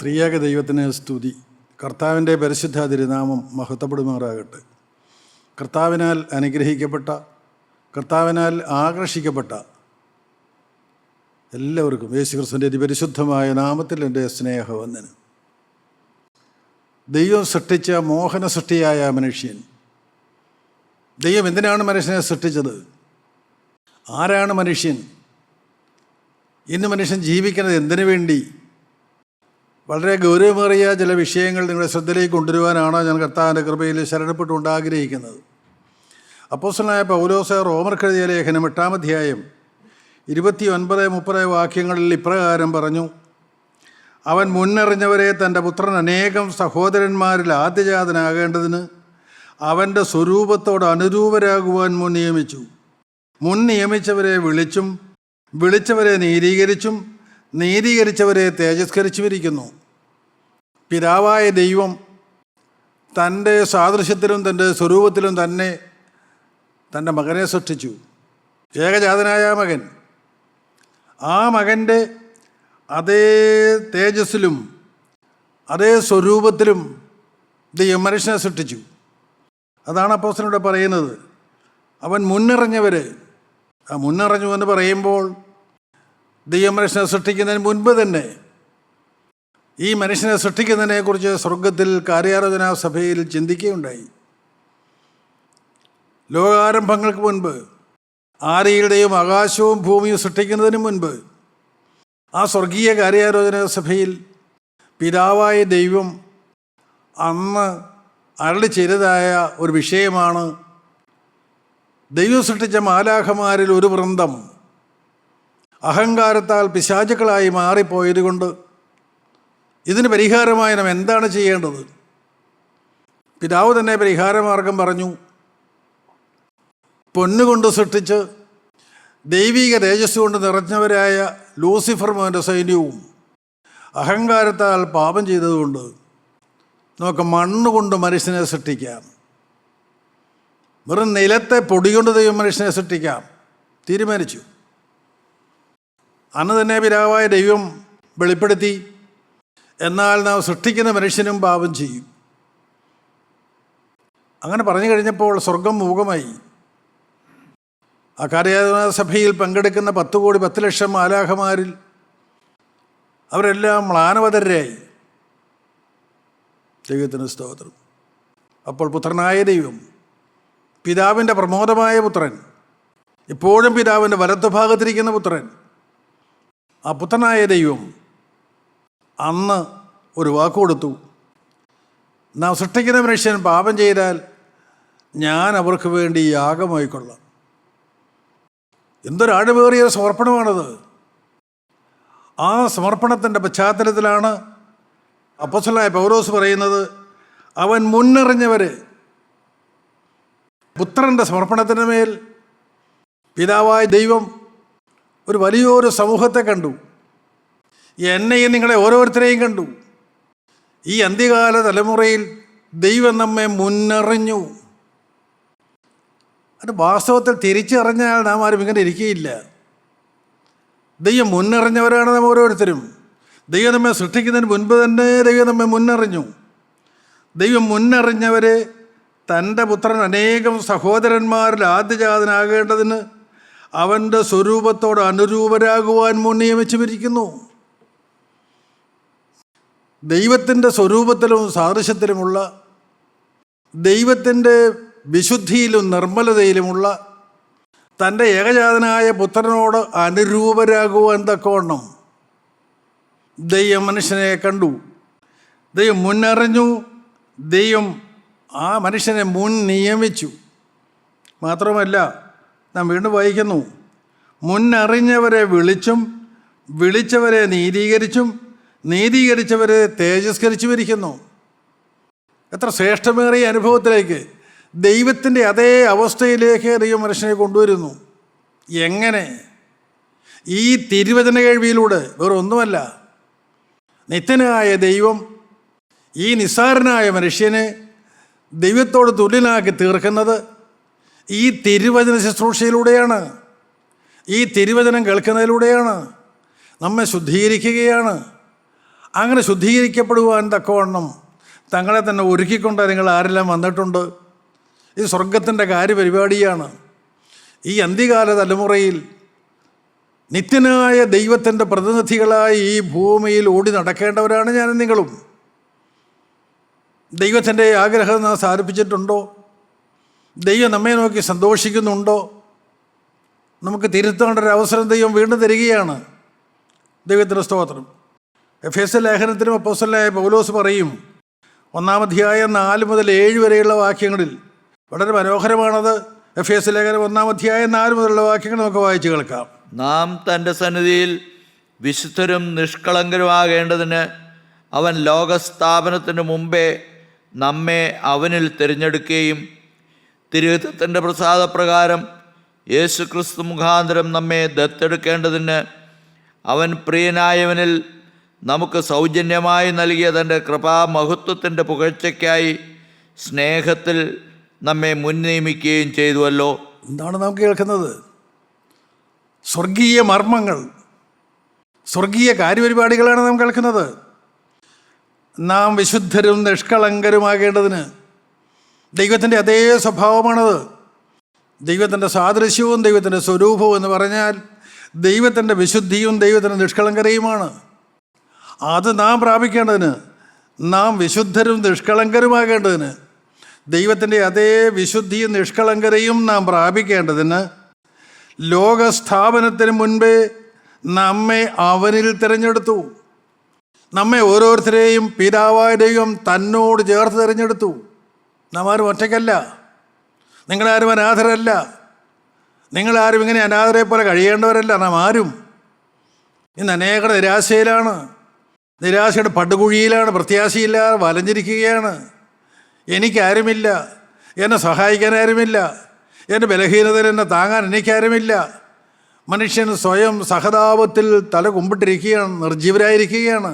ത്രിയേക ദൈവത്തിന് സ്തുതി. കർത്താവിൻ്റെ പരിശുദ്ധ തിരുനാമം മഹത്വപ്പെടുമാറാകട്ടെ. കർത്താവിനാൽ അനുഗ്രഹിക്കപ്പെട്ട, കർത്താവിനാൽ ആകർഷിക്കപ്പെട്ട എല്ലാവർക്കും യേശുക്രിസ്തുവിൻ്റെ അതിപരിശുദ്ധമായ നാമത്തിൽ എൻ്റെ സ്നേഹവന്ദനം. ദൈവം സൃഷ്ടിച്ച മോഹന സൃഷ്ടിയായ മനുഷ്യൻ, ദൈവം എന്തിനാണ് മനുഷ്യനെ സൃഷ്ടിച്ചത്? ആരാണ് മനുഷ്യൻ? ഇന്ന് മനുഷ്യൻ ജീവിക്കുന്നത് എന്തിനു വേണ്ടി? വളരെ ഗൗരവമേറിയ ചില വിഷയങ്ങൾ നിങ്ങളുടെ ശ്രദ്ധയിലേക്ക് കൊണ്ടുവരുവാനാണ് ഞാൻ കർത്താവിൻ്റെ കൃപയിൽ ശരണപ്പെട്ടുകൊണ്ട് ആഗ്രഹിക്കുന്നത്. അപ്പോസ്തലനായ പൗലോസ് റോമർക്കെഴുതിയ ലേഖനം 8-ാം അധ്യായം 29-30 വാക്യങ്ങളിൽ ഇപ്രകാരം പറഞ്ഞു: അവൻ മുന്നറിഞ്ഞവരെ തൻ്റെ പുത്രൻ അനേകം സഹോദരന്മാരിൽ ആദ്യജാതനാകേണ്ടതിന് അവൻ്റെ സ്വരൂപത്തോട് അനുരൂപരാകുവാൻ മുൻ നിയമിച്ചു. മുൻ നിയമിച്ചവരെ വിളിച്ചും വിളിച്ചവരെ നീതീകരിച്ചും നീതീകരിച്ചവരെ തേജസ്കരിച്ചുമിരിക്കുന്നു. പിതാവായ ദൈവം തൻ്റെ സാദൃശ്യത്തിലും തൻ്റെ സ്വരൂപത്തിലും തന്നെ തൻ്റെ മകനെ സൃഷ്ടിച്ചു. ഏകജാതനായ മകൻ, ആ മകൻ്റെ അതേ തേജസ്സിലും അതേ സ്വരൂപത്തിലും ദൈവം മനുഷ്യനെ സൃഷ്ടിച്ചു. അതാണ് അപ്പോസ്തലൻ പറയുന്നത്. അവൻ മുന്നറിഞ്ഞവരെ, ആ മുന്നറിഞ്ഞു എന്ന് പറയുമ്പോൾ ദൈവം മനുഷ്യനെ സൃഷ്ടിക്കുന്നതിന് മുൻപ് തന്നെ ഈ മനുഷ്യനെ സൃഷ്ടിക്കുന്നതിനെക്കുറിച്ച് സ്വർഗത്തിൽ കാര്യാലോചനാ സഭയിൽ ചിന്തിക്കുകയുണ്ടായി. ലോകാരംഭങ്ങൾക്ക് മുൻപ്, ആദിയുടെയും ആകാശവും ഭൂമിയും സൃഷ്ടിക്കുന്നതിന് മുൻപ് ആ സ്വർഗീയ കാര്യാലോചനാ സഭയിൽ പിതാവായ ദൈവം അന്ന് അരുളി ചെയ്തതായ ഒരു വിഷയമാണ് ദൈവം സൃഷ്ടിച്ച മാലാഖമാരിൽ ഒരു വൃന്ദം അഹങ്കാരത്താൽ പിശാചുക്കളായി മാറിപ്പോയത് കൊണ്ട് ഇതിന് പരിഹാരമായി നാം എന്താണ് ചെയ്യേണ്ടത്? പിതാവ് തന്നെ പരിഹാരമാർഗം പറഞ്ഞു. പൊന്നുകൊണ്ട് സൃഷ്ടിച്ച് ദൈവിക തേജസ് കൊണ്ട് നിറഞ്ഞവരായ ലൂസിഫർ മോൻ്റെ സൈന്യവും അഹങ്കാരത്താൽ പാപം ചെയ്തതുകൊണ്ട് നമുക്ക് മണ്ണുകൊണ്ട് മനുഷ്യനെ സൃഷ്ടിക്കാം. വെറും നിലത്തെ പൊടികൊണ്ട് ദൈവം മനുഷ്യനെ സൃഷ്ടിക്കാം തീരുമാനിച്ചു. അന്ന് തന്നെ പിതാവായ ദൈവം വെളിപ്പെടുത്തി, എന്നാൽ നാം സൃഷ്ടിക്കുന്ന മനുഷ്യനും പാപം ചെയ്യും. അങ്ങനെ പറഞ്ഞു കഴിഞ്ഞപ്പോൾ സ്വർഗം മൂകമായി. ആ കാര്യാലോചനാ സഭയിൽ പങ്കെടുക്കുന്ന 10,10,00,000 മാലാഖമാരിൽ അവരെല്ലാം മ്ലാനവതരായി. ദൈവത്തിന് സ്തോത്രം. അപ്പോൾ പുത്രനായ ദൈവം, പിതാവിൻ്റെ പ്രമോദമായ പുത്രൻ, ഇപ്പോഴും പിതാവിൻ്റെ വലത്തുഭാഗത്തിരിക്കുന്ന പുത്രൻ, ആ പുത്രനായ ദൈവം അന്ന് ഒരു വാക്ക് കൊടുത്തു: നാം സൃഷ്ടിക്കുന്ന മനുഷ്യൻ പാപം ചെയ്താൽ ഞാൻ അവർക്ക് വേണ്ടി യാഗമായിക്കൊള്ളാം. എന്തൊരാഴമേറിയ സമർപ്പണമാണത്! ആ സമർപ്പണത്തിൻ്റെ പശ്ചാത്തലത്തിലാണ് അപ്പോസ്തലനായ പൗലോസ് പറയുന്നത്, അവൻ മുന്നറിഞ്ഞവരെ. പുത്രൻ്റെ സമർപ്പണത്തിന് മേൽ പിതാവായ ദൈവം ഒരു വലിയൊരു സമൂഹത്തെ കണ്ടു. എന്നെയും നിങ്ങളെ ഓരോരുത്തരെയും കണ്ടു. ഈ അന്ത്യകാല തലമുറയിൽ ദൈവം നമ്മെ മുന്നറിഞ്ഞു. അത് വാസ്തവത്തിൽ തിരിച്ചറിഞ്ഞാൽ നാം ആരും ഇങ്ങനെ ഇരിക്കുകയില്ല. ദൈവം മുന്നറിഞ്ഞവരാണ് നാം ഓരോരുത്തരും. ദൈവം നമ്മെ സൃഷ്ടിക്കുന്നതിന് മുൻപ് തന്നെ ദൈവം നമ്മെ മുന്നറിഞ്ഞു. ദൈവം മുന്നറിഞ്ഞവരെ തൻ്റെ പുത്രൻ അനേകം സഹോദരന്മാരിൽ ആദ്യജാതനാകേണ്ടതിന് അവൻ്റെ സ്വരൂപത്തോട് അനുരൂപരാകുവാൻ മുൻ നിയമിച്ചുമിരിക്കുന്നു. ദൈവത്തിൻ്റെ സ്വരൂപത്തിലും സാദൃശ്യത്തിലുമുള്ള, ദൈവത്തിൻ്റെ വിശുദ്ധിയിലും നിർമ്മലതയിലുമുള്ള തൻ്റെ ഏകജാതനായ പുത്രനോട് അനുരൂപരാകുവാൻ തക്കവണ്ണം ദൈവം മനുഷ്യനെ കണ്ടു. ദൈവം മുന്നറിഞ്ഞു. ദൈവം ആ മനുഷ്യനെ മുൻ നിയമിച്ചു. മാത്രമല്ല, നാം വീണ്ടും വായിക്കുന്നു, മുന്നറിഞ്ഞവരെ വിളിച്ചും വിളിച്ചവരെ നീതീകരിച്ചും നീതീകരിച്ചവരെ തേജസ്കരിച്ചുമിരിക്കുന്നു. എത്ര ശ്രേഷ്ഠമേറിയ അനുഭവത്തിലേക്ക്, ദൈവത്തിൻ്റെ അതേ അവസ്ഥയിലേക്ക് ദൈവം മനുഷ്യനെ കൊണ്ടുവരുന്നു. എങ്ങനെ? ഈ തിരുവചന കേൾവിയിലൂടെ. വേറൊന്നുമല്ല. നിത്യനായ ദൈവം ഈ നിസ്സാരനായ മനുഷ്യനെ ദൈവത്തോട് തുല്യനാക്കി തീർക്കുന്നത് ഈ തിരുവചന ശുശ്രൂഷയിലൂടെയാണ്. ഈ തിരുവചനം കേൾക്കുന്നതിലൂടെയാണ്. നമ്മെ ശുദ്ധീകരിക്കുകയാണ്. അങ്ങനെ ശുദ്ധീകരിക്കപ്പെടുവാൻ തക്കവണ്ണം തങ്ങളെ തന്നെ ഒരുക്കിക്കൊണ്ട് നിങ്ങൾ ആരെല്ലാം വന്നിട്ടുണ്ട്. ഇത് സ്വർഗത്തിൻ്റെ കാര്യപരിപാടിയാണ്. ഈ അന്ത്യകാല തലമുറയിൽ നിത്യനായ ദൈവത്തിൻ്റെ പ്രതിനിധികളായി ഈ ഭൂമിയിൽ ഓടി നടക്കേണ്ടവരാണ് ഞാനും നിങ്ങളും. ദൈവത്തിൻ്റെ ആഗ്രഹം നാം സാധിപ്പിച്ചിട്ടുണ്ടോ? ദൈവം നമ്മെ നോക്കി സന്തോഷിക്കുന്നുണ്ടോ? നമുക്ക് തിരുത്തേണ്ട ഒരു അവസരം ദൈവം വീണ്ടും തരികയാണ്. ദൈവത്തിൻ്റെ സ്തോത്രം. എഫേസ്യ ലേഖനത്തിലും അപ്പോസ്തലനായ പൗലോസ് പറയും, 1-ാം അധ്യായം 4 മുതൽ 7 വരെയുള്ള വാക്യങ്ങളിൽ വളരെ മനോഹരമാണത്. എഫേസ്യ ലേഖനം 1-ാം അധ്യായം 4 മുതലുള്ള വാക്യങ്ങൾ നമുക്ക് വായിച്ചു കേൾക്കാം. നാം തൻ്റെ സന്നിധിയിൽ വിശുദ്ധരും നിഷ്കളങ്കരുമാകേണ്ടതിന് അവൻ ലോകസ്ഥാപനത്തിന് മുമ്പേ നമ്മെ അവനിൽ തിരഞ്ഞെടുക്കുകയും തിരുഹിതത്തിൻ്റെ പ്രസാദപ്രകാരം യേശുക്രിസ്തു മുഖാന്തരം നമ്മെ ദത്തെടുക്കേണ്ടതിന് അവൻ പ്രിയനായവനിൽ നമുക്ക് സൗജന്യമായി നൽകിയ തൻ്റെ കൃപാമഹത്വത്തിൻ്റെ പുകഴ്ചയ്ക്കായി സ്നേഹത്തിൽ നമ്മെ മുൻനിയമിക്കുകയും ചെയ്തുവല്ലോ. എന്താണ് നാം കേൾക്കുന്നത്? സ്വർഗീയ മർമ്മങ്ങൾ, സ്വർഗീയ കാര്യപരിപാടികളാണ് നാം കേൾക്കുന്നത്. നാം വിശുദ്ധരും നിഷ്കളങ്കരുമാകേണ്ടതിന് ദൈവത്തിൻ്റെ അതേ സ്വഭാവമാണത്. ദൈവത്തിൻ്റെ സാദൃശ്യവും ദൈവത്തിൻ്റെ സ്വരൂപവും എന്ന് പറഞ്ഞാൽ ദൈവത്തിൻ്റെ വിശുദ്ധിയും ദൈവത്തിൻ്റെ നിഷ്കളങ്കരയുമാണ്. അത് നാം പ്രാപിക്കേണ്ടതിന്, നാം വിശുദ്ധരും നിഷ്കളങ്കരുമാകേണ്ടതിന്, ദൈവത്തിൻ്റെ അതേ വിശുദ്ധിയും നിഷ്കളങ്കരയും നാം പ്രാപിക്കേണ്ടതിന് ലോകസ്ഥാപനത്തിന് മുൻപേ നമ്മെ അവനിൽ തിരഞ്ഞെടുത്തു. നമ്മെ ഓരോരുത്തരെയും പിതാവായ ദൈവം തന്നോട് ചേർത്ത് തിരഞ്ഞെടുത്തു. നാം ആരും ഒറ്റയ്ക്കല്ല. നിങ്ങളാരും അനാഥരല്ല. നിങ്ങളാരും ഇങ്ങനെ അനാഥരെ പോലെ കഴിയേണ്ടവരല്ല. നാം ആരും ഇന്ന് അനേക നിരാശയിലാണ്, നിരാശയുടെ പടുകുഴിയിലാണ്, പ്രത്യാശയില്ലാതെ വലഞ്ഞിരിക്കുകയാണ്. എനിക്കാരുമില്ല, എന്നെ സഹായിക്കാൻ ആരുമില്ല, എൻ്റെ ബലഹീനതയിൽ എന്നെ താങ്ങാൻ എനിക്കാരുമില്ല. മനുഷ്യൻ സ്വയം സഹതാപത്തിൽ തല കുമ്പിട്ടിരിക്കുകയാണ്, നിർജീവരായിരിക്കുകയാണ്,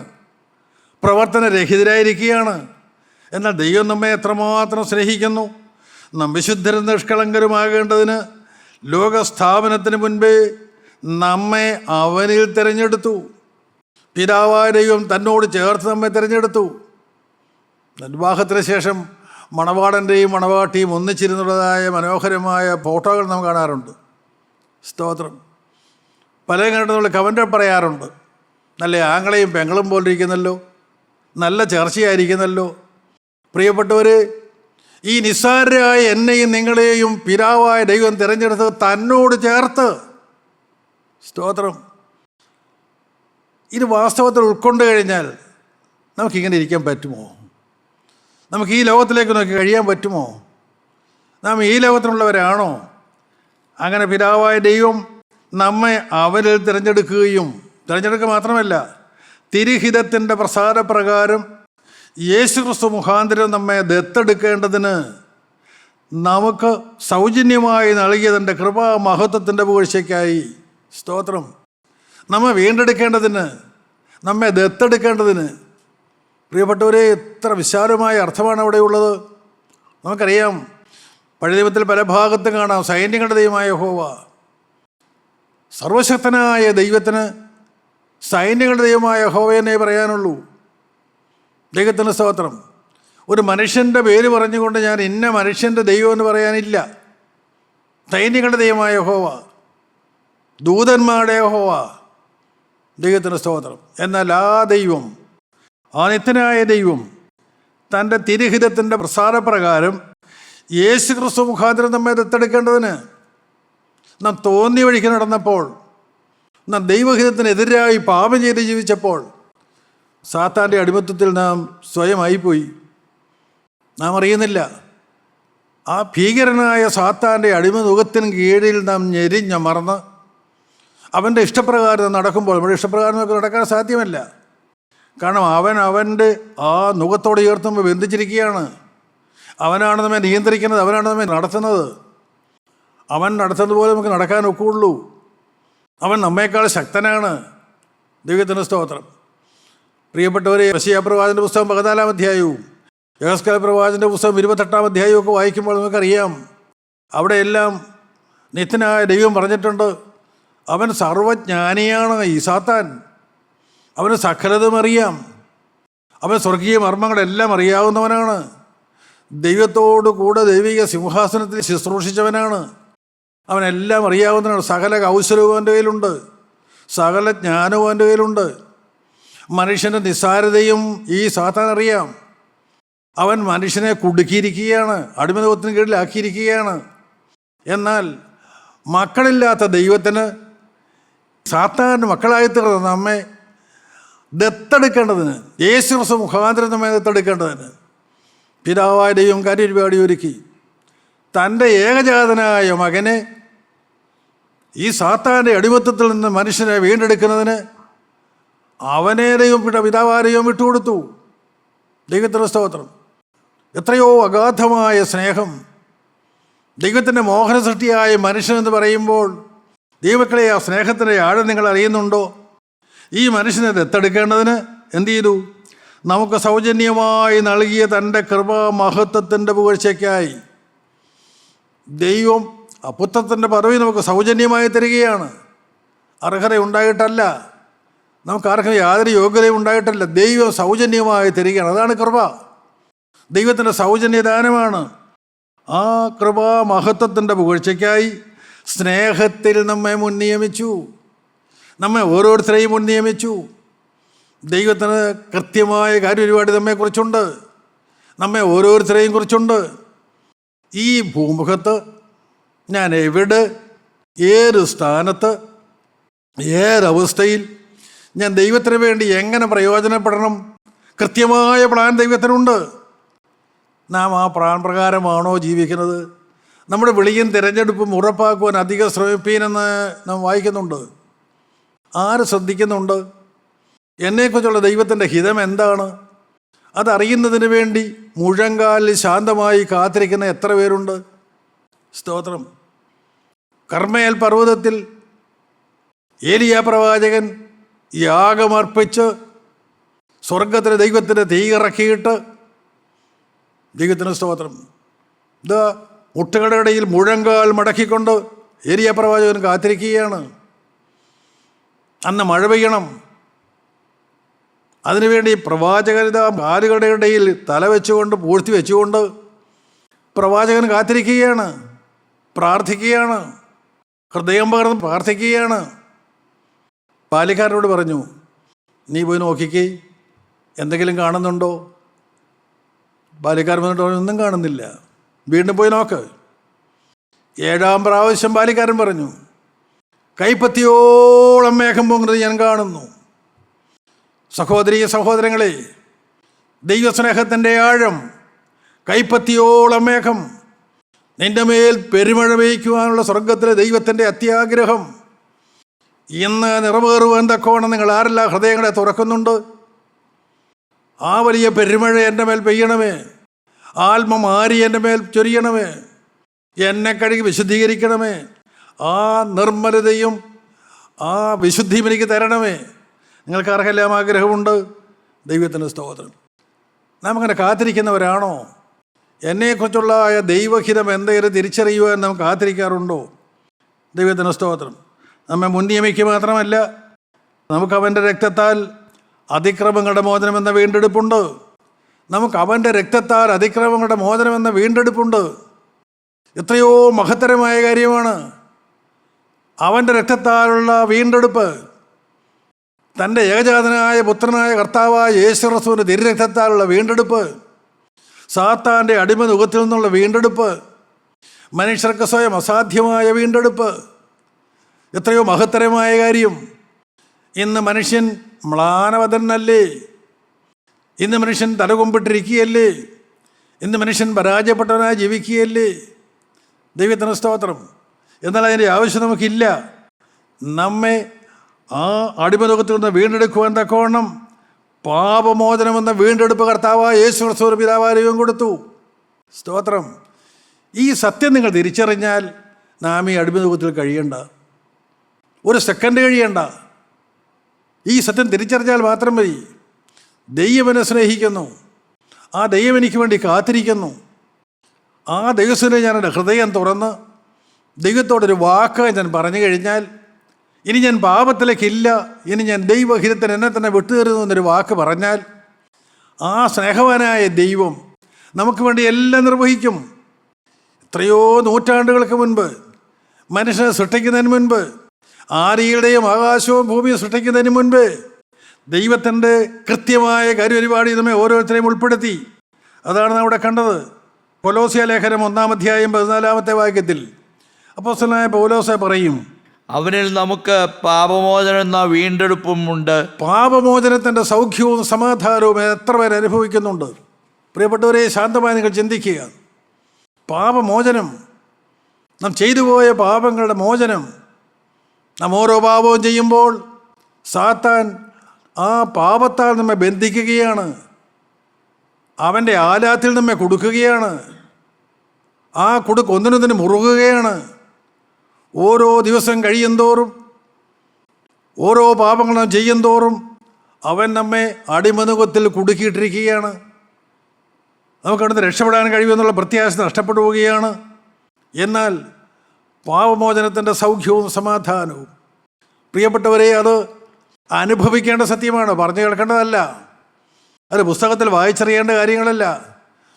പ്രവർത്തനരഹിതരായിരിക്കുകയാണ്. എന്നാൽ ദൈവം നമ്മെ എത്രമാത്രം സ്നേഹിക്കുന്നു. നാം വിശുദ്ധരും നിഷ്കളങ്കരുമാകേണ്ടതിന് ലോകസ്ഥാപനത്തിന് മുൻപേ നമ്മെ അവനിൽ തിരഞ്ഞെടുത്തു. പിതാവായ ദൈവം തന്നോട് ചേർത്ത് നമ്മെ തിരഞ്ഞെടുത്തു. വിവാഹത്തിന് ശേഷം മണവാളൻ്റെയും മണവാട്ടിയും ഒന്നിച്ചിരുന്നുള്ളതായ മനോഹരമായ ഫോട്ടോകൾ നാം കാണാറുണ്ട്. സ്തോത്രം. പലരും കണ്ടിട്ട് നമ്മൾ കമൻ്റ് പറയാറുണ്ട്, നല്ല ആങ്ങളെയും പെങ്ങളും പോലിരിക്കുന്നല്ലോ, നല്ല ചർച്ചയായിരിക്കുന്നല്ലോ. പ്രിയപ്പെട്ടവർ, ഈ നിസ്സാരരായ എന്നെയും നിങ്ങളെയും പിതാവായ ദൈവം തിരഞ്ഞെടുത്ത് തന്നോട് ചേർത്ത്. സ്തോത്രം. ഇത് വാസ്തവത്തിൽ ഉൾക്കൊണ്ട് കഴിഞ്ഞാൽ നമുക്കിങ്ങനെ ഇരിക്കാൻ പറ്റുമോ? നമുക്ക് ഈ ലോകത്തിലേക്ക് നോക്കി കഴിയാൻ പറ്റുമോ? നാം ഈ ലോകത്തിനുള്ളവരാണോ? അങ്ങനെ പിതാവായ ദൈവം നമ്മെ അവരിൽ തിരഞ്ഞെടുക്കുകയും, തിരഞ്ഞെടുക്കുക മാത്രമല്ല, തിരുഹിതത്തിൻ്റെ പ്രസാദപ്രകാരം യേശുക്രിസ്തു മുഖാന്തരം നമ്മെ ദത്തെടുക്കേണ്ടതിന് നമുക്ക് സൗജന്യമായി നൽകിയതിൻ്റെ കൃപാമഹത്വത്തിൻ്റെ പുകഴ്ചയ്ക്കായി. സ്തോത്രം. നമ്മെ വീണ്ടെടുക്കേണ്ടതിന്, നമ്മെ ദത്തെടുക്കേണ്ടതിന്. പ്രിയപ്പെട്ടവരെ, എത്ര വിശാലമായ അർത്ഥമാണ് അവിടെ ഉള്ളത്. നമുക്കറിയാം, പഴയ ദൈവത്തിൽ പല ഭാഗത്തും കാണാം സൈന്യങ്ങളുടെ ദൈവമായ യഹോവ. സർവശക്തനായ ദൈവത്തിന് സൈന്യങ്ങളുടെ ദൈവമായ യഹോവയെന്നേ പറയാനുള്ളൂ. ദൈവത്തിന് സ്തോത്രം. ഒരു മനുഷ്യൻ്റെ പേര് പറഞ്ഞുകൊണ്ട് ഞാൻ ഇന്ന മനുഷ്യൻ്റെ ദൈവം എന്ന് പറയാനില്ല. സൈന്യങ്ങളുടെ ദൈവമായ യഹോവ, ദൂതന്മാരുടെ യഹോവ, ദൈവത്തിന് സ്തോത്രം. എന്നാൽ ആ ദൈവം, ആ നിത്യനായ ദൈവം തൻ്റെ തിരുഹിതത്തിൻ്റെ പ്രസാദപ്രകാരം യേശുക്രിസ്തു മുഖാന്തരം നമ്മെ ദത്തെടുക്കേണ്ടതിന് നാം തോന്നിയ വഴിക്ക് നടന്നപ്പോൾ, നാം ദൈവഹിതത്തിനെതിരായി പാപം ചെയ്ത് ജീവിച്ചപ്പോൾ സാത്താൻ്റെ അടിമത്തത്തിൽ നാം സ്വയമായിപ്പോയി. നാം അറിയുന്നില്ല. ആ ഭീകരനായ സാത്താൻ്റെ അടിമനുഖത്തിന് കീഴിൽ നാം ഞെരിഞ്ഞമർന്ന് അവൻ്റെ ഇഷ്ടപ്രകാരം നടക്കുമ്പോൾ, നമ്മുടെ ഇഷ്ടപ്രകാരം നമുക്ക് നടക്കാൻ സാധ്യമല്ല. കാരണം അവൻ്റെ ആ നുഖത്തോട് ചേർത്ത് നമ്മൾ ബന്ധിച്ചിരിക്കുകയാണ്. അവനാണ് നമ്മെ നിയന്ത്രിക്കുന്നത്, അവനാണ് നമ്മെ നടത്തുന്നത്. അവൻ നടത്തുന്നത് പോലെ നമുക്ക് നടക്കാൻ ഒക്കുള്ളൂ. അവൻ നമ്മേക്കാൾ ശക്തനാണ്. ദൈവത്തിന് സ്തോത്രം. പ്രിയപ്പെട്ടവരെ, യെശയ്യാ പ്രവാചകൻ്റെ പുസ്തകം 14-ാം അധ്യായവും യെഹെസ്കേൽ പ്രവാചകൻ്റെ പുസ്തകം 28-ാം അധ്യായവും ഒക്കെ വായിക്കുമ്പോൾ നമുക്കറിയാം, അവിടെയെല്ലാം നിത്യനായ ദൈവം പറഞ്ഞിട്ടുണ്ട്, അവൻ സർവജ്ഞാനിയാണ് ഈ സാത്താൻ, അവന് സകലതും അറിയാം. അവൻ സ്വർഗീയ മർമ്മങ്ങളെല്ലാം അറിയാവുന്നവനാണ്. ദൈവത്തോടു കൂടെ ദൈവിക സിംഹാസനത്തിൽ ശുശ്രൂഷിച്ചവനാണ്. അവനെല്ലാം അറിയാവുന്നവനാണ്. സകല കൗശലവും അവൻ്റെ കയ്യിലുണ്ട്, സകല ജ്ഞാനവും അവൻ്റെ കയ്യിലുണ്ട്. മനുഷ്യൻ്റെ നിസ്സാരതയും ഈ സാത്താൻ അറിയാം. അവൻ മനുഷ്യനെ കുടുക്കിയിരിക്കുകയാണ്, അടിമതത്തിന് കീഴിലാക്കിയിരിക്കുകയാണ്. എന്നാൽ മക്കളില്ലാത്ത ദൈവത്തിന് സാത്താൻ്റെ മക്കളായി തീർന്ന നമ്മെ ദത്തെടുക്കേണ്ടതിന്, യേശുക്രിസ്തു മുഖാന്തരം നമ്മെ ദത്തെടുക്കേണ്ടതിന് പിതാവായ ദൈവം കാര്യപരിപാടി ഒരുക്കി തൻ്റെ ഏകജാതനായ മകനെ ഈ സാത്താൻ്റെ അടിമത്തത്തിൽ നിന്ന് മനുഷ്യനെ വീണ്ടെടുക്കുന്നതിന് അവനെ ദൈവം പിതാവായ ദൈവം വിട്ടുകൊടുത്തു. ദൈവത്തിൻ്റെ സ്തോത്രം. എത്രയോ അഗാധമായ സ്നേഹം. ദൈവത്തിൻ്റെ മോഹന സൃഷ്ടിയായ മനുഷ്യനെന്ന് പറയുമ്പോൾ ദൈവമക്കളെ, ആ സ്നേഹത്തിൻ്റെ ആഴം നിങ്ങൾ അറിയുന്നുണ്ടോ? ഈ മനുഷ്യനെ ദത്തെടുക്കേണ്ടതിന് എന്തു ചെയ്തു? നമുക്ക് സൗജന്യമായി നൽകിയ തൻ്റെ കൃപാമഹത്വത്തിൻ്റെ പുകഴ്ചയ്ക്കായി ദൈവം ആ പുത്രത്തിൻ്റെ പദവി നമുക്ക് സൗജന്യമായി തരികയാണ്. അർഹത ഉണ്ടായിട്ടല്ല, നമുക്ക് ആർക്കും യാതൊരു യോഗ്യതയും ഉണ്ടായിട്ടല്ല, ദൈവം സൗജന്യമായി തരികയാണ്. അതാണ് കൃപ. ദൈവത്തിൻ്റെ സൗജന്യദാനമാണ്. ആ കൃപാമഹത്വത്തിൻ്റെ പുകഴ്ചയ്ക്കായി സ്നേഹത്തിൽ നമ്മെ മുൻ നിയമിച്ചു, നമ്മെ ഓരോരുത്തരെയും മുൻ നിയമിച്ചു. ദൈവത്തിന് കൃത്യമായ കാര്യപരിപാടി നമ്മെക്കുറിച്ചുണ്ട്, നമ്മെ ഓരോരുത്തരെയും കുറിച്ചുണ്ട്. ഈ ഭൂമുഖത്ത് ഞാൻ എവിടെ, ഏത് സ്ഥാനത്ത്, ഏതവസ്ഥയിൽ ഞാൻ ദൈവത്തിന് വേണ്ടി എങ്ങനെ പ്രയോജനപ്പെടണം, കൃത്യമായ പ്ലാൻ ദൈവത്തിനുണ്ട്. നാം ആ പ്ലാൻ പ്രകാരമാണോ ജീവിക്കുന്നത്? നമ്മുടെ വിളിയും തിരഞ്ഞെടുപ്പും ഉറപ്പാക്കുവാൻ അധികം ശ്രമിപ്പീനെന്ന് നാം വായിക്കുന്നുണ്ട്. ആര് ശ്രദ്ധിക്കുന്നുണ്ട്? എന്നെക്കുറിച്ചുള്ള ദൈവത്തിൻ്റെ ഹിതം എന്താണ്? അതറിയുന്നതിന് വേണ്ടി മുഴങ്കാലിൽ ശാന്തമായി കാത്തിരിക്കുന്ന എത്ര പേരുണ്ട്? സ്തോത്രം. കർമ്മേൽ പർവ്വതത്തിൽ ഏലിയാ പ്രവാചകൻ യാഗമർപ്പിച്ച് സ്വർഗത്തിന് ദൈവത്തിൻ്റെ തീ ഇറക്കിയിട്ട്, ദൈവത്തിന് സ്തോത്രം, ഇത് മുട്ടുകളുടെ ഇടയിൽ മുഴങ്കാൽ മടക്കിക്കൊണ്ട് ഏലിയാ പ്രവാചകൻ കാത്തിരിക്കുകയാണ്. അന്ന് മഴ പെയ്യണം. അതിനുവേണ്ടി പ്രവാചകൻ കാലുകളുടെ ഇടയിൽ തല വെച്ചുകൊണ്ട് പൂഴ്ത്തി വെച്ചുകൊണ്ട് പ്രവാചകൻ കാത്തിരിക്കുകയാണ്, പ്രാർത്ഥിക്കുകയാണ്, ഹൃദയം പകർന്ന് പ്രാർത്ഥിക്കുകയാണ്. ബാല്യക്കാരനോട് പറഞ്ഞു, നീ പോയി നോക്കിക്കേ, എന്തെങ്കിലും കാണുന്നുണ്ടോ? ബാല്യക്കാരൻ വന്നിട്ട് ഒന്നും കാണുന്നില്ല. വീണ്ടും പോയി നോക്ക്. 7-ാം പ്രാവശ്യം ബാല്യക്കാരൻ പറഞ്ഞു, കൈപ്പത്തിയോളം മേഘം പൊങ്ങുന്നത് ഞാൻ കാണുന്നു. സഹോദരീ സഹോദരങ്ങളെ, ദൈവസ്നേഹത്തിൻ്റെ ആഴം, കൈപ്പത്തിയോളം മേഘം, നിന്റെ മേൽ പെരുമഴ പെയ്യ്ക്കുവാനുള്ള സ്വർഗത്തിലെ ദൈവത്തിൻ്റെ അത്യാഗ്രഹം ഇന്ന് നിറവേറുവാൻ തക്കവണ്ണം നിങ്ങൾ ആരെല്ലാം ഹൃദയങ്ങളെ തുറക്കുന്നുണ്ട്? ആ വലിയ പെരുമഴ എൻ്റെ മേൽ പെയ്യണമേ, ആത്മമാരി എൻ്റെ മേൽ ചൊരിയണമേ, എന്നെ കഴുകി വിശുദ്ധീകരിക്കണമേ, ആ നിർമ്മലതയും ആ വിശുദ്ധിയും എനിക്ക് തരണമേ. നിങ്ങൾക്ക് ആർക്കെല്ലാം ആഗ്രഹമുണ്ട്? ദൈവത്തിൻ്റെ സ്തോത്രം. നാം അങ്ങനെ കാത്തിരിക്കുന്നവരാണോ? എന്നെക്കുറിച്ചുള്ള ദൈവഹിതം എന്തെങ്കിലും തിരിച്ചറിയുവാൻ നാം കാത്തിരിക്കാറുണ്ടോ? ദൈവത്തിൻ്റെ സ്തോത്രം. നമ്മെ മുൻ നിയമിക്കുക മാത്രമല്ല, നമുക്ക് അവൻ്റെ രക്തത്താൽ അതിക്രമങ്ങളുടെ മോചനമെന്ന വീണ്ടെടുപ്പുണ്ട്. നമുക്ക് അവൻ്റെ രക്തത്താൽ അതിക്രമങ്ങളുടെ മോചനമെന്ന വീണ്ടെടുപ്പുണ്ട്. എത്രയോ മഹത്തരമായ കാര്യമാണ് അവൻ്റെ രക്തത്താലുള്ള വീണ്ടെടുപ്പ്. തൻ്റെ ഏകജാതനായ പുത്രനായ കർത്താവായ യേശുക്രിസ്തുവിൻ്റെ തിരുരക്തത്താലുള്ള വീണ്ടെടുപ്പ്, സാത്താൻ്റെ അടിമനുഖത്തിൽ നിന്നുള്ള വീണ്ടെടുപ്പ്, മനുഷ്യർക്ക് സ്വയം അസാധ്യമായ വീണ്ടെടുപ്പ്. എത്രയോ മഹത്തരമായ കാര്യം. ഇന്ന് മനുഷ്യൻ മ്ലാനവതനല്ലേ? ഇന്ന് മനുഷ്യൻ തലകൊമ്പിട്ടിരിക്കുകയല്ലേ? ഇന്ന് മനുഷ്യൻ പരാജയപ്പെട്ടവനായി ജീവിക്കുകയല്ലേ? ദൈവത്തിന് സ്തോത്രം. എന്നാൽ അതിൻ്റെ ആവശ്യം നമുക്കില്ല. നമ്മെ ആ അടിമലോകത്തിൽ നിന്ന് വീണ്ടെടുക്കുവാൻ തക്കവണ്ണം പാപമോചനമെന്ന വീണ്ടെടുപ്പ് കർത്താവായ യേശുക്രിസ്തു പിതാവായ ദൈവം കൊടുത്തു. സ്തോത്രം. ഈ സത്യം നിങ്ങൾ തിരിച്ചറിഞ്ഞാൽ നാം ഈ അടിമലോകത്തിൽ കഴിയണ്ട, ഒരു സെക്കൻഡ് കഴിയണ്ട. ഈ സത്യം തിരിച്ചറിഞ്ഞാൽ മാത്രം മതി. ദൈവം എന്നെ സ്നേഹിക്കുന്നു, ആ ദൈവം എനിക്ക് വേണ്ടി കാത്തിരിക്കുന്നു. ആ ദൈവത്തിന് ഞാൻ എൻ്റെ ഹൃദയം തുറന്ന് ദൈവത്തോടൊരു വാക്ക് ഞാൻ പറഞ്ഞു കഴിഞ്ഞാൽ, ഇനി ഞാൻ പാപത്തിലേക്കില്ല, ഇനി ഞാൻ ദൈവഹിതത്തിന് എന്നെ തന്നെ വിട്ടുതരുന്നു എന്നൊരു വാക്ക് പറഞ്ഞാൽ, ആ സ്നേഹവാനായ ദൈവം നമുക്ക് വേണ്ടി എല്ലാം നിർവഹിക്കും. എത്രയോ നൂറ്റാണ്ടുകൾക്ക് മുൻപ്, മനുഷ്യനെ സൃഷ്ടിക്കുന്നതിന് മുൻപ്, ആദിയുടെയും ആകാശവും ഭൂമിയും സൃഷ്ടിക്കുന്നതിന് മുൻപ് ദൈവത്തിൻ്റെ കൃത്യമായ കാര്യപരിപാടി നമ്മെ ഓരോരുത്തരെയും ഉൾപ്പെടുത്തി. അതാണ് നാം ഇവിടെ കണ്ടത്. കൊലോസ്യ ലേഖനം 1-ാം അധ്യായം 14-ാമത്തെ വാക്യത്തിൽ അപ്പോസ്തലനായ പൗലോസ് പറയും, അവനിൽ നമുക്ക് പാപമോചനം എന്ന വീണ്ടെടുപ്പും ഉണ്ട്. പാപമോചനത്തിൻ്റെ സൗഖ്യവും സമാധാനവും എത്ര പേർ അനുഭവിക്കുന്നുണ്ട്? പ്രിയപ്പെട്ടവരെ, ശാന്തമായി നിങ്ങൾ ചിന്തിക്കുക. പാപമോചനം, നാം ചെയ്തു പോയ പാപങ്ങളുടെ മോചനം. നാം ഓരോ പാപവും ചെയ്യുമ്പോൾ സാത്താൻ ആ പാപത്താൽ നമ്മെ ബന്ധിക്കുകയാണ്, അവൻ്റെ ആലാത്തിൽ നമ്മെ കൊടുക്കുകയാണ്, ആ കുടുക്ക് ഒന്നിനൊന്നിന് മുറുകുകയാണ്. ഓരോ ദിവസം കഴിയുന്തോറും, ഓരോ പാപങ്ങൾ നാം ചെയ്യുന്തോറും അവൻ നമ്മെ അടിമനുഖത്തിൽ കുടുക്കിയിട്ടിരിക്കുകയാണ്. നമുക്കവിടുന്ന് രക്ഷപ്പെടാൻ കഴിയുമെന്നുള്ള പ്രത്യാശ നഷ്ടപ്പെട്ടു പോവുകയാണ്. എന്നാൽ പാപമോചനത്തിൻ്റെ സൗഖ്യവും സമാധാനവും, പ്രിയപ്പെട്ടവരെ, അത് അനുഭവിക്കേണ്ട സത്യമാണ്, പറഞ്ഞു കേൾക്കേണ്ടതല്ല. അത് പുസ്തകത്തിൽ വായിച്ചറിയേണ്ട കാര്യങ്ങളല്ല,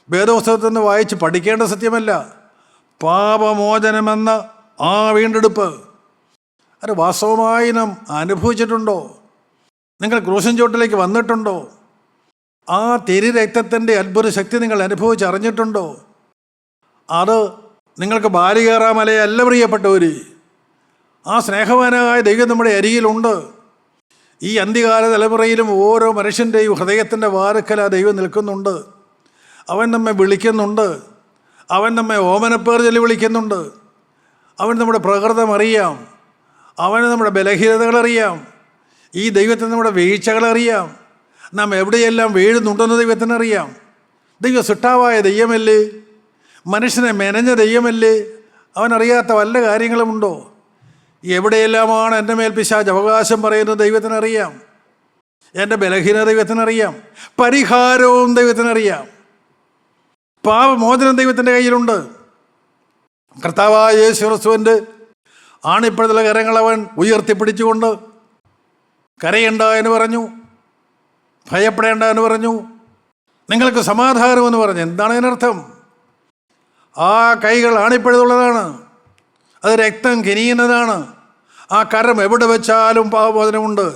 വേദപുസ്തകത്തിൽ നിന്ന് വായിച്ച് പഠിക്കേണ്ട സത്യമല്ല. പാപമോചനമെന്ന ആ വീണ്ടെടുപ്പ് അത് വാസ്തവമായി നാം അനുഭവിച്ചിട്ടുണ്ടോ? നിങ്ങൾ ക്രൂശൻ ചോട്ടിലേക്ക് വന്നിട്ടുണ്ടോ? ആ തിരുരക്തത്തിൻ്റെ അത്ഭുത ശക്തി നിങ്ങൾ അനുഭവിച്ചറിഞ്ഞിട്ടുണ്ടോ? അത് നിങ്ങൾക്ക് ബാലികേറാമലയല്ല പ്രിയപ്പെട്ടവർ. ആ സ്നേഹവാനായ ദൈവം നമ്മുടെ അരികിലുണ്ട്. ഈ അന്ത്യകാല തലമുറയിലും ഓരോ മനുഷ്യൻ്റെയും ഹൃദയത്തിൻ്റെ വാരക്കൽ ആ ദൈവം നിൽക്കുന്നുണ്ട്. അവൻ നമ്മെ വിളിക്കുന്നുണ്ട്. അവൻ നമ്മെ ഓമനപ്പേർ ചൊല്ലി വിളിക്കുന്നുണ്ട്. അവൻ നമ്മുടെ പ്രകൃതം അറിയാം. അവന് നമ്മുടെ ബലഹീനതകളറിയാം. ഈ ദൈവത്തിന് നമ്മുടെ വീഴ്ചകളറിയാം. നാം എവിടെയെല്ലാം വീഴുന്നുണ്ടെന്ന് ദൈവത്തിനറിയാം. ദൈവം സൃഷ്ടാവായ ദൈവമല്ലേ? മനുഷ്യനെ മെനഞ്ഞ ദൈവമല്ലേ? അവനറിയാത്ത വല്ല കാര്യങ്ങളുമുണ്ടോ? എവിടെയെല്ലാമാണ് എൻ്റെ മേൽ പിശാച് അവകാശം പറയുന്നത് ദൈവത്തിനറിയാം. എൻ്റെ ബലഹീനത ദൈവത്തിനറിയാം. പരിഹാരവും ദൈവത്തിനറിയാം. പാപമോചനം ദൈവത്തിൻ്റെ കയ്യിലുണ്ട്. കർത്താവായ യേശു ക്രിസ്തുവിൻ്റെ ആണിപ്പഴുതുള്ള കരങ്ങൾ അവൻ ഉയർത്തിപ്പിടിച്ചുകൊണ്ട് കരയണ്ട എന്ന് പറഞ്ഞു, ഭയപ്പെടേണ്ട എന്ന് പറഞ്ഞു, നിങ്ങൾക്ക് സമാധാനമെന്ന് പറഞ്ഞു. എന്താണ് അതിനർത്ഥം? ആ കൈകൾ ആണിപ്പഴുതുള്ളതാണ്, അത് രക്തം കിനിയുന്നതാണ്. ആ കരം എവിടെ വെച്ചാലും പാപമോചനമുണ്ട്.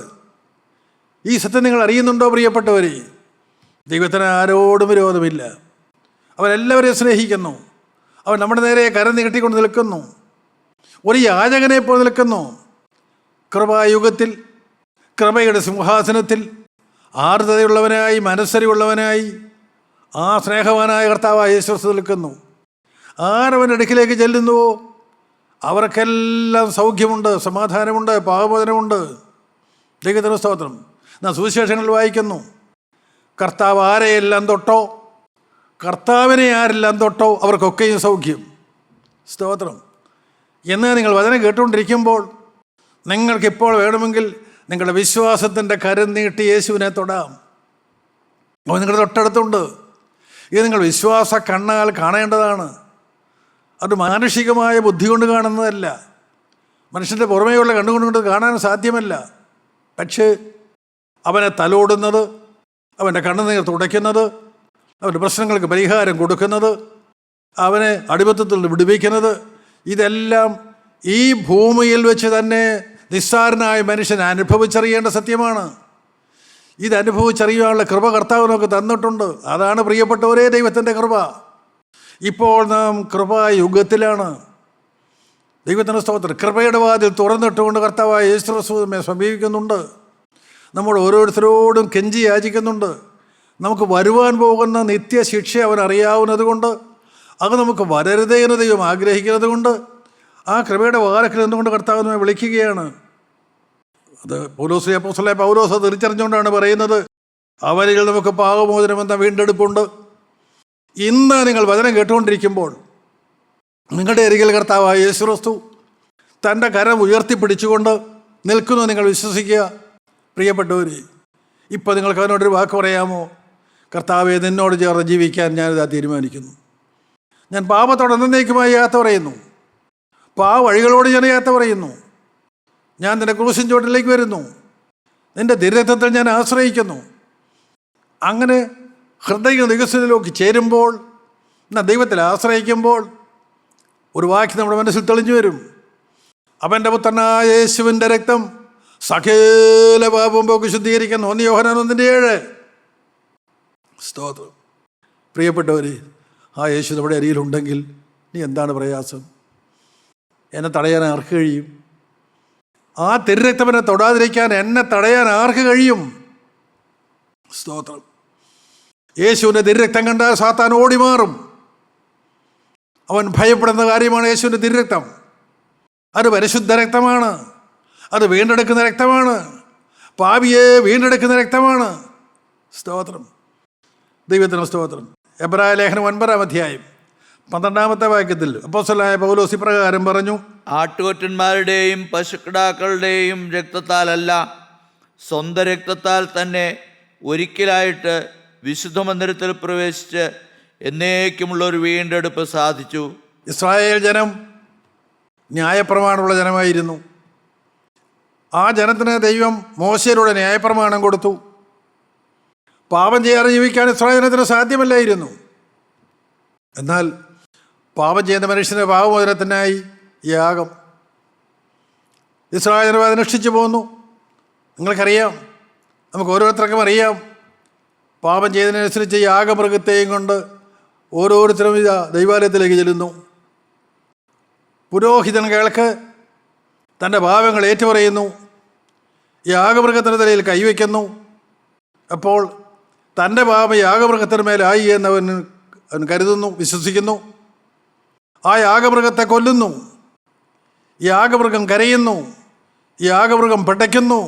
ഈ സത്യം നിങ്ങൾ അറിയുന്നുണ്ടോ പ്രിയപ്പെട്ടവർ? ദൈവത്തിന് ആരോടും വിരോധമില്ല. അവരെല്ലാവരെയും സ്നേഹിക്കുന്നു. അവൻ നമ്മുടെ നേരെ കരം നീട്ടിക്കൊണ്ട് നിൽക്കുന്നു. ഒരു യാചകനെ പോലെ നിൽക്കുന്നു. കൃപായുഗത്തിൽ, കൃപയുടെ സിംഹാസനത്തിൽ ആർദ്രതയുള്ളവനായി, മനസ്സരിവുള്ളവനായി ആ സ്നേഹവാനായ കർത്താവായ യേശു ക്രിസ്തു നിൽക്കുന്നു. ആരവൻ്റെ അടുക്കിലേക്ക് ചെല്ലുന്നുവോ അവർക്കെല്ലാം സൗഖ്യമുണ്ട്, സമാധാനമുണ്ട്, പാപമോചനമുണ്ട്. ദൈവത്തിന് സ്തോത്രം. നാം സുവിശേഷങ്ങളിൽ വായിക്കുന്നു, കർത്താവ് ആരെയെല്ലാം തൊട്ടോ, കർത്താവിനെ ആരെല്ലാം തൊട്ടോ അവർക്കൊക്കെയും സൗഖ്യം. സ്തോത്രം. എന്ന് നിങ്ങൾ വചനം കേട്ടുകൊണ്ടിരിക്കുമ്പോൾ നിങ്ങൾക്കിപ്പോൾ വേണമെങ്കിൽ നിങ്ങളുടെ വിശ്വാസത്തിൻ്റെ കരം നീട്ടി യേശുവിനെ തൊടാം. അവൻ നിങ്ങളുടെ തൊട്ടടുത്തുണ്ട്. ഇത് നിങ്ങൾ വിശ്വാസ കണ്ണാൽ കാണേണ്ടതാണ്. അത് മാനുഷികമായ ബുദ്ധി കൊണ്ട് കാണുന്നതല്ല, മനുഷ്യൻ്റെ പുറമേയുള്ള കണ്ണുകൊണ്ട് കാണാൻ സാധ്യമല്ല. പക്ഷേ അവനെ തലോടുന്നത്, അവൻ്റെ കണ്ണുനീർ തുടയ്ക്കുന്നത്, അവൻ്റെ പ്രശ്നങ്ങൾക്ക് പരിഹാരം കൊടുക്കുന്നത്, അവനെ അടിമത്തത്തിൽ നിന്ന് വിടുവിക്കുന്നത്, ഇതെല്ലാം ഈ ഭൂമിയിൽ വെച്ച് തന്നെ നിസ്സാരനായ മനുഷ്യൻ അനുഭവിച്ചറിയേണ്ട സത്യമാണ്. ഇത് അനുഭവിച്ചറിയാനുള്ള കൃപ കർത്താവ് നമുക്ക് തന്നിട്ടുണ്ട്. അതാണ് പ്രിയപ്പെട്ടവരേ ദൈവത്തിൻ്റെ കൃപ. ഇപ്പോൾ നാം കൃപായുഗത്തിലാണ്. ദൈവത്തിൻ്റെ സ്തോത്രം. കൃപയുടെ വാതിൽ തുറന്നിട്ടുകൊണ്ട് കർത്താവായ യേശു ക്രിസ്തു നമ്മെ സമീപിക്കുന്നുണ്ട്. നമ്മൾ ഓരോരുത്തരോടും കെഞ്ചി യാചിക്കുന്നുണ്ട്. നമുക്ക് വരുവാൻ പോകുന്ന നിത്യശിക്ഷ അവൻ അറിയാവുന്നത് കൊണ്ട്, അത് നമുക്ക് വരരുതേ എന്ന് ദൈവം ആഗ്രഹിക്കുന്നത് കൊണ്ട് ആ കൃപയുടെ വാരക്കിൽ നിന്നുകൊണ്ട് കർത്താവ് നമ്മെ വിളിക്കുകയാണ്. അത് അപ്പോസ്തലനായ പൗലോസ് തിരിച്ചറിഞ്ഞുകൊണ്ടാണ് പറയുന്നത്, അവരിൽ നമുക്ക് പാപമോചനമെന്ന വീണ്ടെടുപ്പുണ്ട്. ഇന്ന് നിങ്ങൾ വചനം കേട്ടുകൊണ്ടിരിക്കുമ്പോൾ നിങ്ങളുടെ അരികിൽ കർത്താവായ യേശു ക്രിസ്തു തൻ്റെ കരം ഉയർത്തിപ്പിടിച്ചുകൊണ്ട് നിൽക്കുന്നു. നിങ്ങൾ വിശ്വസിക്കുക പ്രിയപ്പെട്ടവർ. ഇപ്പോൾ നിങ്ങൾക്ക് അവനോടൊരു വാക്ക് പറയാമോ? കർത്താവെ, നിന്നോട് ചേർന്ന് ജീവിക്കാൻ ഞാനിതാ തീരുമാനിക്കുന്നു. ഞാൻ പാപത്തോട് എന്നേക്കുമായി യാത്ര പറയുന്നു. വഴികളോട് ഞാൻ യാത്ര പറയുന്നു. ഞാൻ നിൻ്റെ ക്രൂശിൻ ചോട്ടിലേക്ക് വരുന്നു. നിൻ്റെ തിരുരക്തത്തിൽ ഞാൻ ആശ്രയിക്കുന്നു. അങ്ങനെ ഹൃദയ വികസനത്തിലേക്ക് ചേരുമ്പോൾ, എന്നാൽ ദൈവത്തിൽ ആശ്രയിക്കുമ്പോൾ ഒരു വാക്യം നമ്മുടെ മനസ്സിൽ തെളിഞ്ഞു വരും. അവൻ്റെ പുത്രനായ യേശുവിൻ്റെ രക്തം സകല പാപവും പോക്ക് ശുദ്ധീകരിക്കുന്നു. 1 യോഹന്നാൻ 1:7. സ്തോത്രം. പ്രിയപ്പെട്ടവർ, ആ യേശു നമ്മുടെ അരിയിലുണ്ടെങ്കിൽ നീ എന്താണ് പ്രയാസം? എന്നെ തടയാൻ ആർക്ക് കഴിയും? ആ തിരുരക്തമെന്നെ തൊടാതിരിക്കാൻ എന്നെ തടയാൻ ആർക്ക് കഴിയും? സ്തോത്രം. യേശുവിൻ്റെ തിരുരക്തം കണ്ടാൽ സാത്താൻ ഓടി മാറും. അവൻ ഭയപ്പെടുന്ന കാര്യമാണ് യേശുവിൻ്റെ തിരുരക്തം. അത് പരിശുദ്ധ രക്തമാണ്. അത് വീണ്ടെടുക്കുന്ന രക്തമാണ്. പാപിയെ വീണ്ടെടുക്കുന്ന രക്തമാണ്. സ്തോത്രം. ദൈവത്തിന് സ്തോത്രം. എബ്രായ ലേഖനം 9-ാം അധ്യായം 12-ാമത്തെ വാക്യത്തിൽ അപ്പോസ്തലനായ പൗലോസ് ഇപ്രകാരം പറഞ്ഞു: ആട്ടുകൊറ്റന്മാരുടെയും പശുക്കിടാക്കളുടെയും രക്തത്താലല്ല, സ്വന്തം രക്തത്താൽ തന്നെ ഒരിക്കലായിട്ട് വിശുദ്ധ മന്ദിരത്തിൽ പ്രവേശിച്ച് എന്നേക്കുമുള്ള ഒരു വീണ്ടെടുപ്പ് സാധിച്ചു. ഇസ്രായേൽ ജനം ന്യായപ്രമാണമുള്ള ജനമായിരുന്നു. ആ ജനത്തിന് ദൈവം മോശയിലൂടെ ന്യായപ്രമാണം കൊടുത്തു. പാപം ചെയ്യാതെ ജീവിക്കാൻ ഇസ്രായേൽ ജനത്തിന് സാധ്യമല്ലായിരുന്നു. എന്നാൽ പാപം ചെയ്യുന്ന മനുഷ്യൻ്റെ പാപമോചനത്തിനായി യാഗം ഇസ്രായേൽ ജനം അനുഷ്ഠിച്ചു പോന്നു. നിങ്ങൾക്കറിയാം, നമുക്ക് ഓരോരുത്തർക്കും അറിയാം, പാപം ചെയ്തതിനനുസരിച്ച് യാഗമൃഗത്തെയും കൊണ്ട് ഓരോരുത്തരും ദൈവാലയത്തിലേക്ക് ചെല്ലുന്നു. പുരോഹിതൻ കേൾക്ക് തൻ്റെ പാപങ്ങൾ ഏറ്റുപറയുന്നു. യാഗമൃഗത്തിൻ്റെ തലയിൽ കൈവയ്ക്കുന്നു. അപ്പോൾ തൻ്റെ പാപം യാഗമൃഗത്തിന് മേലായി എന്നവൻ കരുതുന്നു, വിശ്വസിക്കുന്നു. ആ യാഗമൃഗത്തെ കൊല്ലുന്നു. യാഗമൃഗം കരയുന്നു. യാഗമൃഗം പിടയ്ക്കുന്നു.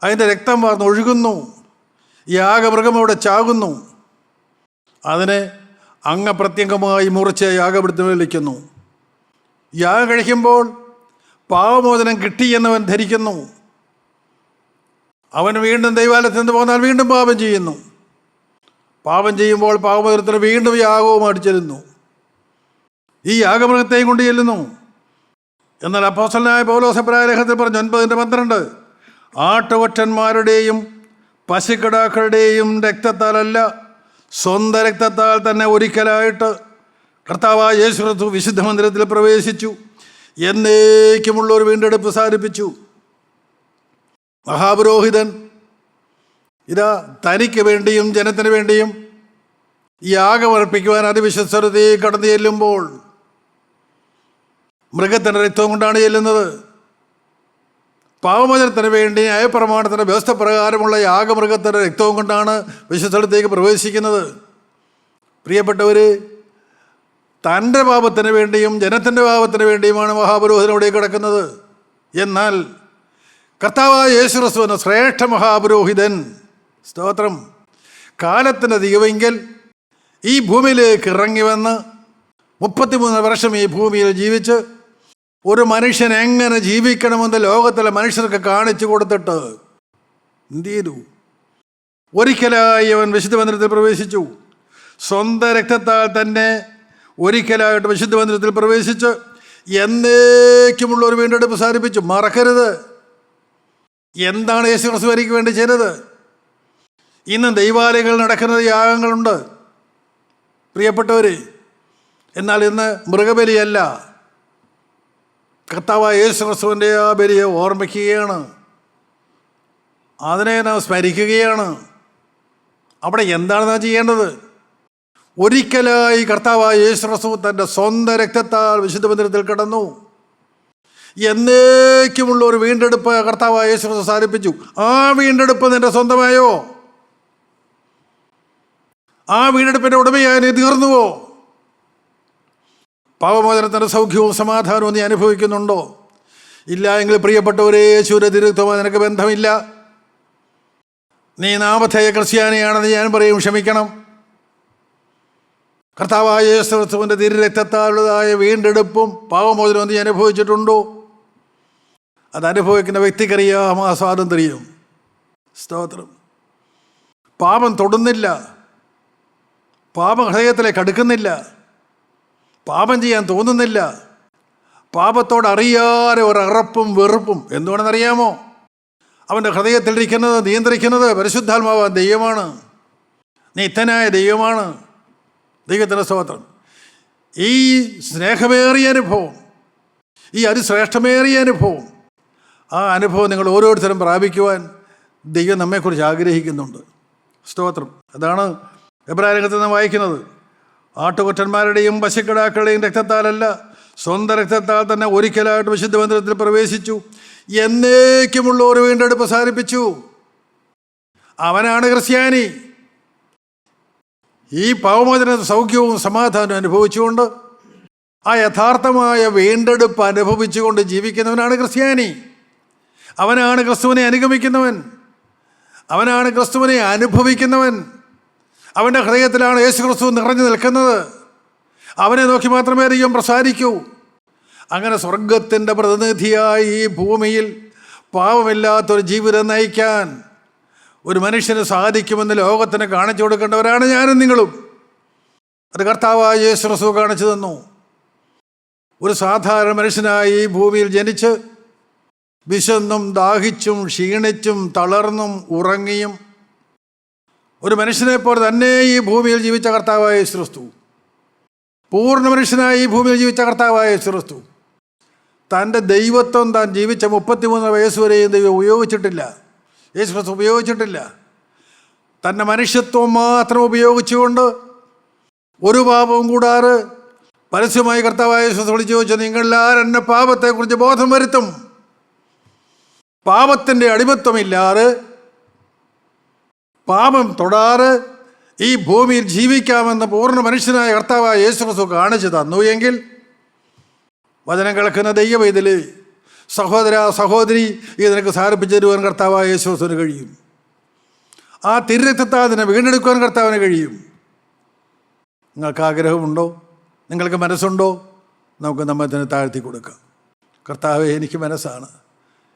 അതിൻ്റെ രക്തം വാർന്നൊഴുകുന്നു. യാഗമൃഗം അവിടെ ചാകുന്നു. അതിനെ അംഗപ്രത്യംഗമായി മുറിച്ച് യാഗപീഠത്തിൽ വയ്ക്കുന്നു. യാഗം കഴിക്കുമ്പോൾ പാപമോചനം കിട്ടിയെന്നവൻ ധരിക്കുന്നു. അവൻ വീണ്ടും ദൈവാലയത്തിൽ നിന്ന് പോന്നാൽ വീണ്ടും പാപം ചെയ്യുന്നു. പാപം ചെയ്യുമ്പോൾ പാപമോചനത്തിന് വീണ്ടും യാഗവുമായിട്ട് ചെല്ലുന്നു. ഈ യാഗമൃഗത്തെയും കൊണ്ട് ചെല്ലുന്നു. എന്നാൽ അപ്പോസ്തലനായ പൗലോസ് എബ്രായ ലേഖനത്തിൽ പറഞ്ഞു 9:12 ആട്ടുകൊറ്റന്മാരുടെയും പശുക്കിടാക്കളുടെയും രക്തത്താലല്ല, സ്വന്തം രക്തത്താൽ തന്നെ ഒരിക്കലായിട്ട് കർത്താവായ യേശു ക്രിസ്തു വിശുദ്ധ മന്ദിരത്തിൽ പ്രവേശിച്ചു എന്നേക്കുമുള്ള ഒരു വീണ്ടെടുപ്പ് സാധിപ്പിച്ചു. മഹാപുരോഹിതൻ ഇതാ തനിക്ക് വേണ്ടിയും ജനത്തിന് വേണ്ടിയും യാഗമർപ്പിക്കുവാൻ അതിവിശ്വസ്തതയെ കടന്നു ചെല്ലുമ്പോൾ മൃഗത്തിൻ്റെ രക്തം കൊണ്ടാണ് ചെല്ലുന്നത്. പാപമോചനത്തിന് വേണ്ടി ന്യായപ്രമാണത്തിൻ്റെ വ്യവസ്ഥ പ്രകാരമുള്ള യാഗമൃഗത്തിൻ്റെ രക്തവും കൊണ്ടാണ് വിശുദ്ധത്തേക്ക് പ്രവേശിക്കുന്നത്. പ്രിയപ്പെട്ടവർ, തൻ്റെ പാപത്തിന് വേണ്ടിയും ജനത്തിൻ്റെ പാപത്തിന് വേണ്ടിയുമാണ് മഹാപുരോഹിതൻ അവിടെ കിടക്കുന്നത്. എന്നാൽ കർത്താവായ യേശു ക്രിസ്തു എന്ന ശ്രേഷ്ഠ മഹാപുരോഹിതൻ, സ്തോത്രം, കാലത്തിൻ്റെ തികവെങ്കിൽ ഈ ഭൂമിയിലേക്ക് ഇറങ്ങി വന്ന് 33 വർഷം ഈ ഭൂമിയിൽ ജീവിച്ച് ഒരു മനുഷ്യൻ എങ്ങനെ ജീവിക്കണമെന്ന് ലോകത്തിലെ മനുഷ്യർക്ക് കാണിച്ചു കൊടുത്തിട്ട് എന്ത് ചെയ്തു? ഒരിക്കലായി അവൻ വിശുദ്ധ മന്ദിരത്തിൽ പ്രവേശിച്ചു. സ്വന്തം രക്തത്താൽ തന്നെ ഒരിക്കലായിട്ട് വിശുദ്ധ മന്ദിരത്തിൽ പ്രവേശിച്ച് എന്നേക്കുമുള്ള ഒരു വീണ്ടെടുപ്പ് സാധിപ്പിച്ചു. മറക്കരുത്, എന്താണ് യേശു ക്രിസ്തു എനിക്ക് വേണ്ടി ചെയ്തത്? ഇന്ന് ദൈവാലയങ്ങളിൽ നടക്കുന്നത് യാഗങ്ങളുണ്ട് പ്രിയപ്പെട്ടവർ. എന്നാൽ ഇന്ന് മൃഗബലിയല്ല, കർത്താവായ യേശു ക്രിസ്തുവിൻ്റെ ആ ബലിയെ ഓർമ്മിക്കുകയാണ്, അതിനെ നാം സ്മരിക്കുകയാണ്. അവിടെ എന്താണ് നാം ചെയ്യേണ്ടത്? ഒരിക്കലായി കർത്താവായ യേശു ക്രിസ്തു തൻ്റെ സ്വന്തം രക്തത്താൽ വിശുദ്ധ മന്ദിരത്തിൽ കിടന്നു. എന്നേക്കുമുള്ള ഒരു വീണ്ടെടുപ്പ് കർത്താവായ യേശു ക്രിസ്തു സാധിപ്പിച്ചു. ആ വീണ്ടെടുപ്പ് നിൻ്റെ സ്വന്തമായോ? ആ വീണ്ടെടുപ്പിൻ്റെ ഉടമയായി നീ തീർന്നുവോ? പാപമോചനത്തിൻ്റെ സൗഖ്യവും സമാധാനവും നീ അനുഭവിക്കുന്നുണ്ടോ? ഇല്ല എങ്കിൽ പ്രിയപ്പെട്ടവരെ, യേശുവിൻ്റെ തിരുരക്തവുമായി നിനക്ക് ബന്ധമില്ല. നീ നാമധേയ ക്രിസ്ത്യാനിയാണെന്ന് ഞാൻ പറയും, ക്ഷമിക്കണം. കർത്താവായ യേശു ക്രിസ്തുവിൻ്റെ തിരുരക്തത്താലുള്ളതായ വീണ്ടെടുപ്പും പാപമോചനവും നീ അനുഭവിച്ചിട്ടുണ്ടോ? അത് അനുഭവിക്കുന്ന വ്യക്തിക്കറിയാം ആ സ്വാതന്ത്ര്യം. സ്തോത്രം. പാപം തൊടുന്നില്ല, പാപം ഹൃദയത്തിലേക്ക് അടുക്കുന്നില്ല, പാപം ചെയ്യാൻ തോന്നുന്നില്ല. പാപത്തോട് അറിയാതെ ഒരു അറപ്പും വെറുപ്പും. എന്തുകൊണ്ടെന്നറിയാമോ? അവൻ്റെ ഹൃദയത്തിലിരിക്കുന്നത്, നിയന്ത്രിക്കുന്നത് പരിശുദ്ധാത്മാവാൻ ദൈവമാണ്. നിത്യനായ ദൈവമാണ്. ദൈവത്തിൻ്റെ സ്തോത്രം. ഈ സ്നേഹമേറിയ അനുഭവം, ഈ അതിശ്രേഷ്ഠമേറിയ അനുഭവം, ആ അനുഭവം നിങ്ങൾ ഓരോരുത്തരും പ്രാപിക്കുവാൻ ദൈവം നമ്മെക്കുറിച്ച് ആഗ്രഹിക്കുന്നുണ്ട്. സ്തോത്രം. അതാണ് എബ്രായലേഖനത്തിൽ നിന്ന് വായിക്കുന്നത്. ആട്ടുകൊറ്റന്മാരുടെയും പശുക്കിടാക്കളുടെയും രക്തത്താലല്ല, സ്വന്തം രക്തത്താൽ തന്നെ ഒരിക്കലായിട്ട് വിശുദ്ധ മന്ദിരത്തിൽ പ്രവേശിച്ചു, എന്നേക്കുമുള്ള ഒരു വീണ്ടെടുപ്പ് സാധിപ്പിച്ചു. അവനാണ് ക്രിസ്ത്യാനി. ഈ പാവമോചന സൗഖ്യവും സമാധാനവും അനുഭവിച്ചുകൊണ്ട് ആ യഥാർത്ഥമായ വീണ്ടെടുപ്പ് അനുഭവിച്ചുകൊണ്ട് ജീവിക്കുന്നവനാണ് ക്രിസ്ത്യാനി. അവനാണ് ക്രിസ്തുവിനെ അനുഗമിക്കുന്നവൻ, അവനാണ് ക്രിസ്തുവിനെ അനുഭവിക്കുന്നവൻ. അവൻ്റെ ഹൃദയത്തിലാണ് യേശു ക്രിസ്തു നിറഞ്ഞു നിൽക്കുന്നത്. അവനെ നോക്കി മാത്രമേ ദൈവം പ്രസാരിക്കൂ. അങ്ങനെ സ്വർഗത്തിൻ്റെ പ്രതിനിധിയായി ഈ ഭൂമിയിൽ പാപമില്ലാത്തൊരു ജീവിതം നയിക്കാൻ ഒരു മനുഷ്യന് സാധിക്കുമെന്ന് ലോകത്തിന് കാണിച്ചു കൊടുക്കേണ്ടവരാണ് ഞാനും നിങ്ങളും. അത് കർത്താവായ യേശു ക്രിസ്തു കാണിച്ചു തന്നു. ഒരു സാധാരണ മനുഷ്യനായി ഈ ഭൂമിയിൽ ജനിച്ച് വിശന്നും ദാഹിച്ചും ക്ഷീണിച്ചും തളർന്നും ഉറങ്ങിയും ഒരു മനുഷ്യനെ പോലെ തന്നെ ഈ ഭൂമിയിൽ ജീവിച്ച കർത്താവായ യേശു ക്രിസ്തു, പൂർണ്ണ മനുഷ്യനായി ഈ ഭൂമിയിൽ ജീവിച്ച കർത്താവായ യേശു ക്രിസ്തു, തൻ്റെ ദൈവത്വം താൻ ജീവിച്ച 33 വയസ്സ് വരെയും ദൈവം ഉപയോഗിച്ചിട്ടില്ല. യേശു ക്രിസ്തു ഉപയോഗിച്ചിട്ടില്ല. തൻ്റെ മനുഷ്യത്വം മാത്രം ഉപയോഗിച്ചുകൊണ്ട് ഒരു പാപവും കൂടാതെ പരസ്യമായി കർത്താവായ യേശു ക്രിസ്തു വിളിച്ചു ചോദിച്ചു, നിങ്ങളെല്ലാവരും എന്നെ പാപത്തെക്കുറിച്ച് ബോധം വരുത്തും. പാപത്തിൻ്റെ അടിമത്വമില്ലാതെ, പാപം തൊടാതെ ഈ ഭൂമിയിൽ ജീവിക്കാമെന്ന് പൂർണ്ണ മനുഷ്യനായ കർത്താവായ യേശു ക്രിസ്തു കാണിച്ചു തന്നു എങ്കിൽ, വചനം കേൾക്കുന്ന ദൈവവേദിൽ സഹോദര സഹോദരി, ഇത് നിനക്ക് സാധിപ്പിച്ചു തരുവാൻ കർത്താവായ യേശു ക്രിസ്തുവിന് കഴിയും. ആ തിരുരക്തത്താൽ അതിനെ വീണ്ടെടുക്കുവാൻ കർത്താവിന് കഴിയും. നിങ്ങൾക്ക് ആഗ്രഹമുണ്ടോ? നിങ്ങൾക്ക് മനസ്സുണ്ടോ? നമുക്ക് നമ്മെ തന്നെ താഴ്ത്തി കൊടുക്കാം. കർത്താവേ, എനിക്ക് മനസ്സാണ്.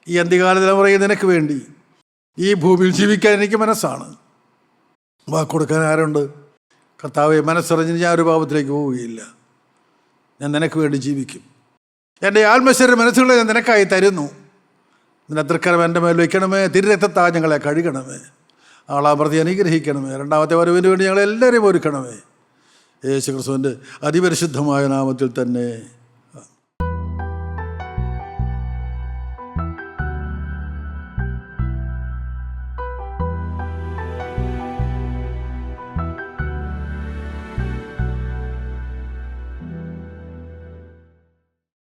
ഈ അന്ത്യകാല തലമുറയിൽ നിനക്ക് വേണ്ടി ഈ ഭൂമിയിൽ ജീവിക്കാൻ എനിക്ക് മനസ്സാണ്. വാക്കൊടുക്കാൻ ആരുണ്ട്? കർത്താവെ, മനസ്സറിഞ്ഞ് ഞാൻ ഒരു പാപത്തിലേക്ക് പോവുകയില്ല. ഞാൻ നിനക്ക് വേണ്ടി ജീവിക്കും. എൻ്റെ ആത്മശരീര മനസ്സുകളെ ഞാൻ നിനക്കായി തരുന്നു. നിന്റെ തൃക്കരം എൻ്റെ മേൽ വയ്ക്കണമേ. തിരുരക്തത്താൽ ഞങ്ങളെ കഴുകണമേ. ആളാം പ്രതി അനുഗ്രഹിക്കണമേ. രണ്ടാമത്തെ വരവിന് വേണ്ടി ഞങ്ങളെല്ലാവരെയും ഒരുക്കണമേ. യേശു ക്രിസ്തുവിൻ്റെ അതിപരിശുദ്ധമായ നാമത്തിൽ തന്നെ.